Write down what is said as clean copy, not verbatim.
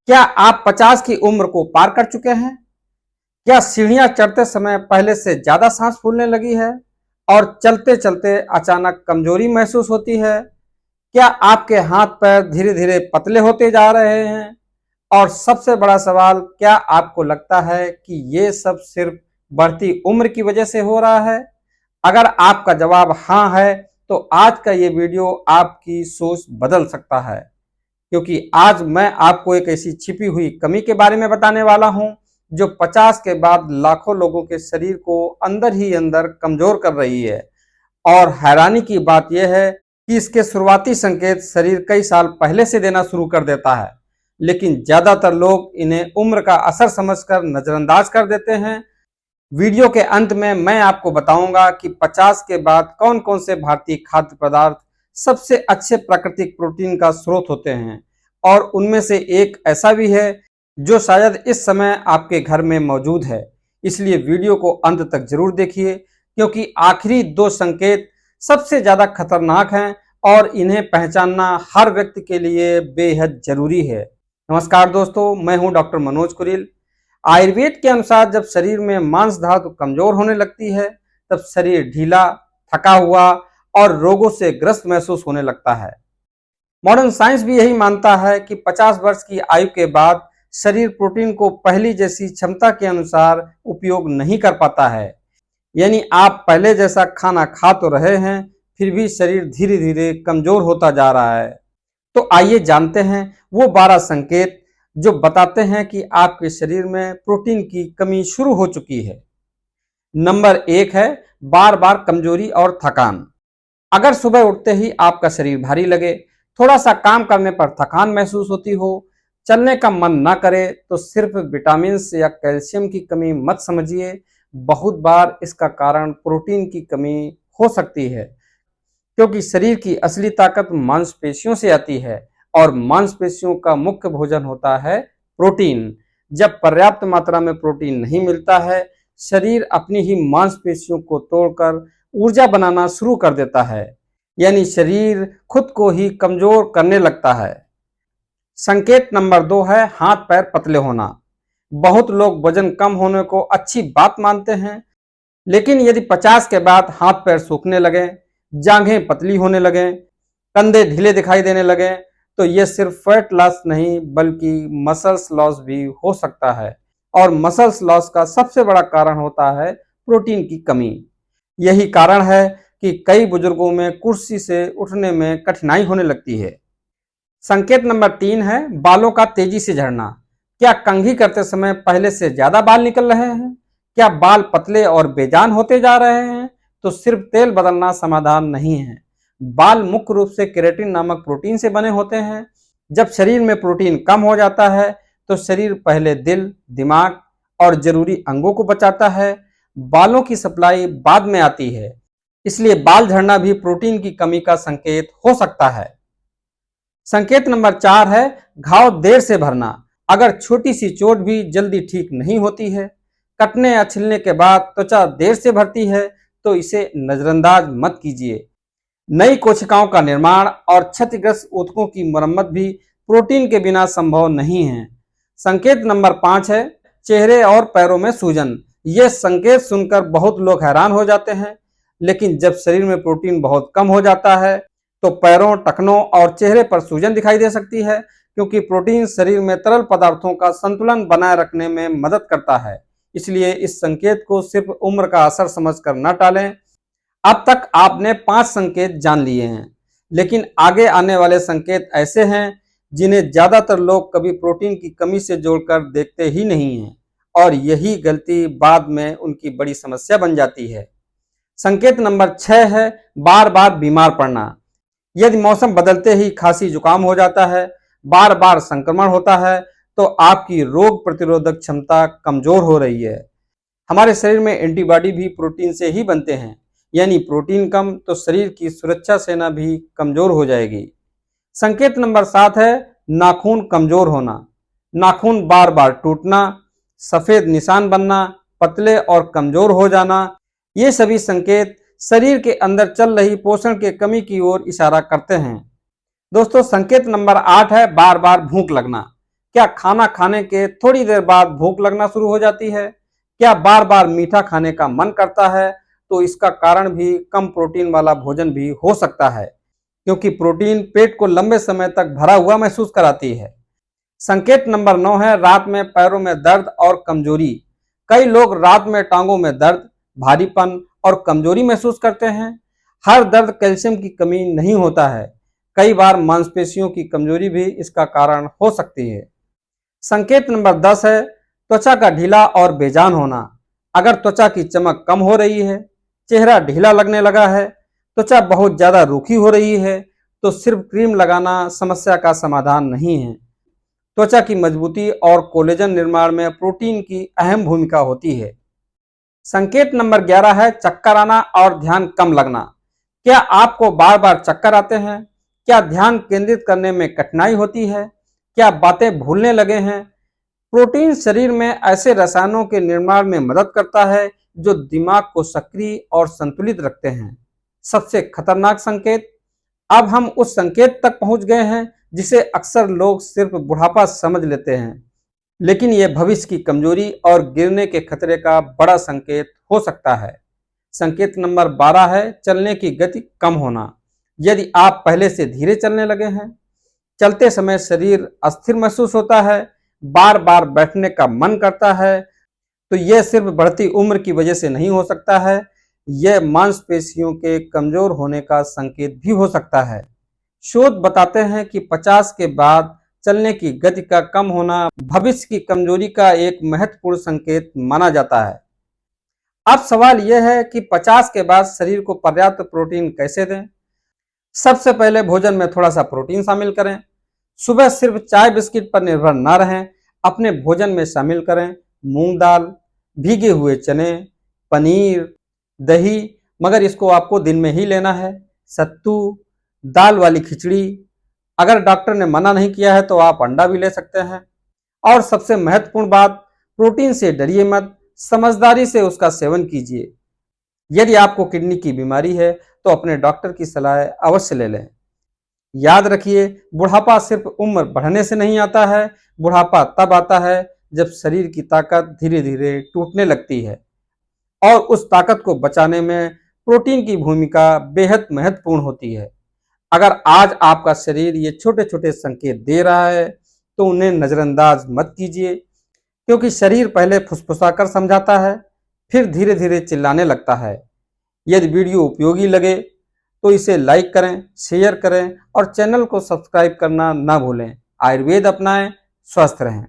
क्या आप 50 की उम्र को पार कर चुके हैं? क्या सीढ़ियां चढ़ते समय पहले से ज्यादा सांस फूलने लगी है और चलते चलते अचानक कमजोरी महसूस होती है? क्या आपके हाथ पैर धीरे धीरे पतले होते जा रहे हैं? और सबसे बड़ा सवाल, क्या आपको लगता है कि ये सब सिर्फ बढ़ती उम्र की वजह से हो रहा है? अगर आपका जवाब हाँ है, तो आज का ये वीडियो आपकी सोच बदल सकता है, क्योंकि आज मैं आपको एक ऐसी छिपी हुई कमी के बारे में बताने वाला हूं जो 50 के बाद लाखों लोगों के शरीर को अंदर ही अंदर कमजोर कर रही है। और हैरानी की बात यह है कि इसके शुरुआती संकेत शरीर कई साल पहले से देना शुरू कर देता है, लेकिन ज्यादातर लोग इन्हें उम्र का असर समझकर नजरअंदाज कर देते हैं। वीडियो के अंत में मैं आपको बताऊंगा कि 50 के बाद कौन कौन से भारतीय खाद्य पदार्थ सबसे अच्छे प्राकृतिक प्रोटीन का स्रोत होते हैं, और उनमें से एक ऐसा भी है जो शायद इस समय आपके घर में मौजूद है। इसलिए वीडियो को अंत तक जरूर देखिए, क्योंकि आखिरी दो संकेत सबसे ज्यादा खतरनाक हैं और इन्हें पहचानना हर व्यक्ति के लिए बेहद जरूरी है। नमस्कार दोस्तों, मैं हूं डॉक्टर मनोज कुरिल। आयुर्वेद के अनुसार जब शरीर में मांस धातु कमजोर होने लगती है, तब शरीर ढीला, थका हुआ और रोगों से ग्रस्त महसूस होने लगता है। मॉडर्न साइंस भी यही मानता है कि 50 वर्ष की आयु के बाद शरीर प्रोटीन को पहली जैसी क्षमता के अनुसार उपयोग नहीं कर पाता है। यानी आप पहले जैसा खाना खा तो रहे हैं, फिर भी शरीर धीरे धीरे कमजोर होता जा रहा है। तो आइए जानते हैं वो 12 संकेत जो बताते हैं कि आपके शरीर में प्रोटीन की कमी शुरू हो चुकी है। नंबर 1 है बार बार कमजोरी और थकान। अगर सुबह उठते ही आपका शरीर भारी लगे, थोड़ा सा काम करने पर थकान महसूस होती हो, चलने का मन ना करे, तो सिर्फ विटामिन या कैल्शियम की कमी मत समझिए। बहुत बार इसका कारण प्रोटीन की कमी हो सकती है, क्योंकि शरीर की असली ताकत मांसपेशियों से आती है और मांसपेशियों का मुख्य भोजन होता है प्रोटीन। जब पर्याप्त मात्रा में प्रोटीन नहीं मिलता है, शरीर अपनी ही मांसपेशियों को तोड़कर ऊर्जा बनाना शुरू कर देता है, यानी शरीर खुद को ही कमजोर करने लगता है। संकेत नंबर 2 है हाथ पैर पतले होना। बहुत लोग वजन कम होने को अच्छी बात मानते हैं, लेकिन यदि 50 के बाद हाथ पैर सूखने लगे, जांघें पतली होने लगे, कंधे ढीले दिखाई देने लगे, तो यह सिर्फ फैट लॉस नहीं बल्कि मसल्स लॉस भी हो सकता है। और मसल्स लॉस का सबसे बड़ा कारण होता है प्रोटीन की कमी। यही कारण है कि कई बुजुर्गों में कुर्सी से उठने में कठिनाई होने लगती है। संकेत नंबर 3 है बालों का तेजी से झड़ना। क्या कंघी करते समय पहले से ज्यादा बाल निकल रहे हैं? क्या बाल पतले और बेजान होते जा रहे हैं? तो सिर्फ तेल बदलना समाधान नहीं है। बाल मुख्य रूप से केराटिन नामक प्रोटीन से बने होते हैं। जब शरीर में प्रोटीन कम हो जाता है, तो शरीर पहले दिल, दिमाग और जरूरी अंगों को बचाता है। बालों की सप्लाई बाद में आती है, इसलिए बाल झड़ना भी प्रोटीन की कमी का संकेत हो सकता है। संकेत नंबर 4 है घाव देर से भरना। अगर छोटी सी चोट भी जल्दी ठीक नहीं होती है, कटने या छिलने के बाद त्वचा देर से भरती है, तो इसे नजरअंदाज मत कीजिए। नई कोशिकाओं का निर्माण और क्षतिग्रस्त ऊतकों की मरम्मत भी प्रोटीन के बिना संभव नहीं है। संकेत नंबर 5 है चेहरे और पैरों में सूजन। यह संकेत सुनकर बहुत लोग हैरान हो जाते हैं, लेकिन जब शरीर में प्रोटीन बहुत कम हो जाता है, तो पैरों, टखनों और चेहरे पर सूजन दिखाई दे सकती है, क्योंकि प्रोटीन शरीर में तरल पदार्थों का संतुलन बनाए रखने में मदद करता है। इसलिए इस संकेत को सिर्फ उम्र का असर समझकर न टालें। अब तक आपने 5 संकेत जान लिए हैं, लेकिन आगे आने वाले संकेत ऐसे हैं जिन्हें ज्यादातर लोग कभी प्रोटीन की कमी से जोड़कर देखते ही नहीं हैं, और यही गलती बाद में उनकी बड़ी समस्या बन जाती है। संकेत नंबर 6 है बार बार बीमार पड़ना। यदि मौसम बदलते ही खांसी जुकाम हो जाता है, बार बार संक्रमण होता है, तो आपकी रोग प्रतिरोधक क्षमता कमजोर हो रही है। हमारे शरीर में एंटीबॉडी भी प्रोटीन से ही बनते हैं, यानी प्रोटीन कम तो शरीर की सुरक्षा सेना भी कमजोर हो जाएगी। संकेत नंबर 7 है नाखून कमजोर होना। नाखून बार बार टूटना, सफेद निशान बनना, पतले और कमजोर हो जाना, ये सभी संकेत शरीर के अंदर चल रही पोषण के कमी की ओर इशारा करते हैं। दोस्तों, संकेत नंबर 8 है बार बार भूख लगना। क्या खाना खाने के थोड़ी देर बाद भूख लगना शुरू हो जाती है? क्या बार बार मीठा खाने का मन करता है? तो इसका कारण भी कम प्रोटीन वाला भोजन भी हो सकता है, क्योंकि प्रोटीन पेट को लंबे समय तक भरा हुआ महसूस कराती है। संकेत नंबर 9 है रात में पैरों में दर्द और कमजोरी। कई लोग रात में टांगों में दर्द, भारीपन और कमजोरी महसूस करते हैं। हर दर्द कैल्शियम की कमी नहीं होता है, कई बार मांसपेशियों की कमजोरी भी इसका कारण हो सकती है। संकेत नंबर 10 है त्वचा का ढीला और बेजान होना। अगर त्वचा की चमक कम हो रही है, चेहरा ढीला लगने लगा है, त्वचा बहुत ज्यादा रूखी हो रही है, तो सिर्फ क्रीम लगाना समस्या का समाधान नहीं है। त्वचा की मजबूती और कोलेजन निर्माण में प्रोटीन की अहम भूमिका होती है। संकेत नंबर 11 है चक्कर आना और ध्यान कम लगना। क्या आपको बार बार चक्कर आते हैं? क्या ध्यान केंद्रित करने में कठिनाई होती है? क्या बातें भूलने लगे हैं? प्रोटीन शरीर में ऐसे रसायनों के निर्माण में मदद करता है जो दिमाग को सक्रिय और संतुलित रखते हैं। सबसे खतरनाक संकेत, अब हम उस संकेत तक पहुंच गए हैं जिसे अक्सर लोग सिर्फ बुढ़ापा समझ लेते हैं, लेकिन यह भविष्य की कमजोरी और गिरने के खतरे का बड़ा संकेत हो सकता है। संकेत नंबर 12 है चलने की गति कम होना। यदि आप पहले से धीरे चलने लगे हैं, चलते समय शरीर अस्थिर महसूस होता है, बार बार बैठने का मन करता है, तो यह सिर्फ बढ़ती उम्र की वजह से नहीं हो सकता है, यह मांसपेशियों के कमजोर होने का संकेत भी हो सकता है। शोध बताते हैं कि 50 के बाद चलने की गति का कम होना भविष्य की कमजोरी का एक महत्वपूर्ण संकेत माना जाता है। अब सवाल यह है कि 50 के बाद शरीर को पर्याप्त प्रोटीन कैसे दें? सबसे पहले भोजन में थोड़ा सा प्रोटीन शामिल करें। सुबह सिर्फ चाय बिस्किट पर निर्भर न रहें, अपने भोजन में शामिल करें मूंग दाल, भीगे हुए चने, पनीर, दही, मगर इसको आपको दिन में ही लेना है, सत्तू, दाल वाली खिचड़ी। अगर डॉक्टर ने मना नहीं किया है तो आप अंडा भी ले सकते हैं। और सबसे महत्वपूर्ण बात, प्रोटीन से डरिए मत, समझदारी से उसका सेवन कीजिए। यदि आपको किडनी की बीमारी है तो अपने डॉक्टर की सलाह अवश्य ले लें। याद रखिए, बुढ़ापा सिर्फ उम्र बढ़ने से नहीं आता है, बुढ़ापा तब आता है जब शरीर की ताकत धीरे धीरे टूटने लगती है, और उस ताकत को बचाने में प्रोटीन की भूमिका बेहद महत्वपूर्ण होती है। अगर आज आपका शरीर ये छोटे छोटे संकेत दे रहा है तो उन्हें नजरअंदाज मत कीजिए, क्योंकि शरीर पहले फुसफुसाकर समझाता है, फिर धीरे धीरे चिल्लाने लगता है। यदि वीडियो उपयोगी लगे तो इसे लाइक करें, शेयर करें और चैनल को सब्सक्राइब करना ना भूलें। आयुर्वेद अपनाएं, स्वस्थ रहें।